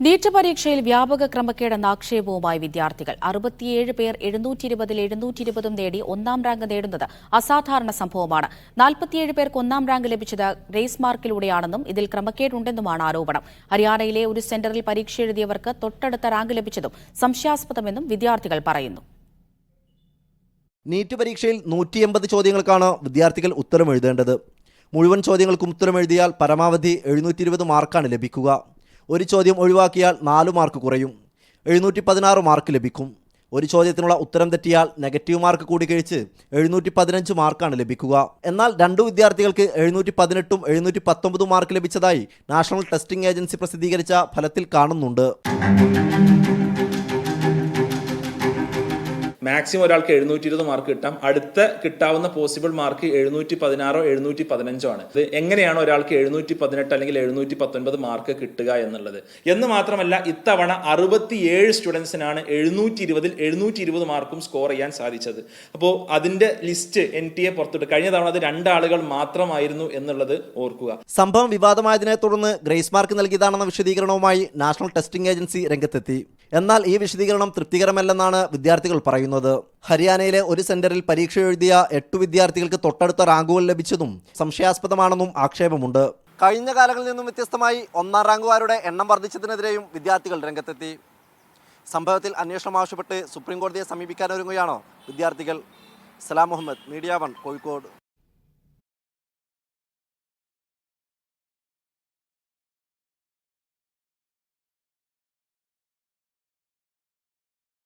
NEET പരീക്ഷയിൽ വ്യാപക ക്രമക്കേടെന്ന ആക്ഷേപവുമായി വിദ്യാർത്ഥികൾ 67 പേർ 720-ൽ 720 നേടി ഒന്നാം റാങ്ക് നേടുന്നത് അസാധാരണ സംഭവമാണ്. 47 പേർക്ക് ഒന്നാം റാങ്ക് ലഭിച്ചത് ഗ്രേസ് മാർക്കിലൂടെയാണെന്നും ഇതിൽ ക്രമക്കേടുണ്ടെന്നുമാണ് ആരോപണം. ഹരിയാനയിലെ ഒരു സെന്ററിൽ പരീക്ഷ എഴുതിയവർക്ക് തൊട്ടടുത്ത റാങ്ക് ലഭിച്ചതും സംശയാസ്പദമെന്നും വിദ്യാർത്ഥികൾ പറയുന്നു. നീറ്റ് പരീക്ഷയിൽ 180 ചോദ്യങ്ങൾക്കാണ് വിദ്യാർത്ഥികൾ ഉത്തരം എഴുതേണ്ടത്. മുഴുവൻ ചോദ്യങ്ങൾക്കും ഉത്തരം എഴുതിയാൽ പരമാവധി 720 മാർക്കാണ് ലഭിക്കുക. ഒരു ചോദ്യം ഒഴിവാക്കിയാൽ 4 മാർക്ക് കുറയും. 716 മാർക്ക് ലഭിക്കും. ഒരു ചോദ്യത്തിനുള്ള ഉത്തരം തെറ്റിയാൽ നെഗറ്റീവ് മാർക്ക് കൂടി കഴിച്ച് 715 മാർക്കാണ് ലഭിക്കുക. എന്നാൽ 2 വിദ്യാർത്ഥികൾക്ക് 718ഉം 719 മാർക്ക് ലഭിച്ചതായി നാഷണൽ ടെസ്റ്റിംഗ് ഏജൻസി പ്രസിദ്ധീകരിച്ച ഫലത്തിൽ കാണുന്നുണ്ട്. മാക്സിമം ഒരാൾക്ക് 720 മാർക്ക് കിട്ടാം. അടുത്ത കിട്ടാവുന്ന പോസിബിൾ മാർക്ക് 716 715 ആണ്. ഇത് എങ്ങനെയാണ് ഒരാൾക്ക് 718 അല്ലെങ്കിൽ 719 മാർക്ക് കിട്ടുക എന്നുള്ളത് എന്ന് മാത്രമല്ല, ഇത്തവണ 67 സ്റ്റുഡൻസിനാണ് 720-ൽ 720 മാർക്കും സ്കോർ ചെയ്യാൻ സാധിച്ചത്. അപ്പോൾ അതിന്റെ ലിസ്റ്റ് NTA പുറത്തുവിട്ടു. കഴിഞ്ഞ തവണ അത് 2 ആളുകൾ മാത്രമായിരുന്നു എന്നുള്ളത് ഓർക്കുക. സംഭവം വിവാദമായതിനെ തുടർന്ന് ഗ്രേസ് മാർക്ക് നൽകിയതാണെന്ന വിശദീകരണവുമായി നാഷണൽ ടെസ്റ്റിംഗ് ഏജൻസി രംഗത്തെത്തി. എന്നാൽ ഈ വിശദീകരണം തൃപ്തികരമല്ലെന്നാണ് വിദ്യാർത്ഥികൾ പറയുന്നത്. ഹരിയാനയിലെ ഒരു സെന്ററിൽ പരീക്ഷ എഴുതിയ 8 വിദ്യാർത്ഥികൾക്ക് തൊട്ടടുത്ത റാങ്കുകൾ ലഭിച്ചതും സംശയാസ്പദമാണെന്നും ആക്ഷേപമുണ്ട്. കഴിഞ്ഞ കാലങ്ങളിൽ നിന്നും വ്യത്യസ്തമായി ഒന്നാം റാങ്കുകാരുടെ എണ്ണം വർദ്ധിച്ചതിനെതിരെയും വിദ്യാർത്ഥികൾ രംഗത്തെത്തി. സംഭവത്തിൽ അന്വേഷണം ആവശ്യപ്പെട്ട് സുപ്രീം കോടതിയെ സമീപിക്കാനൊരുങ്ങുകയാണോ വിദ്യാർത്ഥികൾ? സലാം മുഹമ്മദ്, മീഡിയ 1, കോഴിക്കോട്.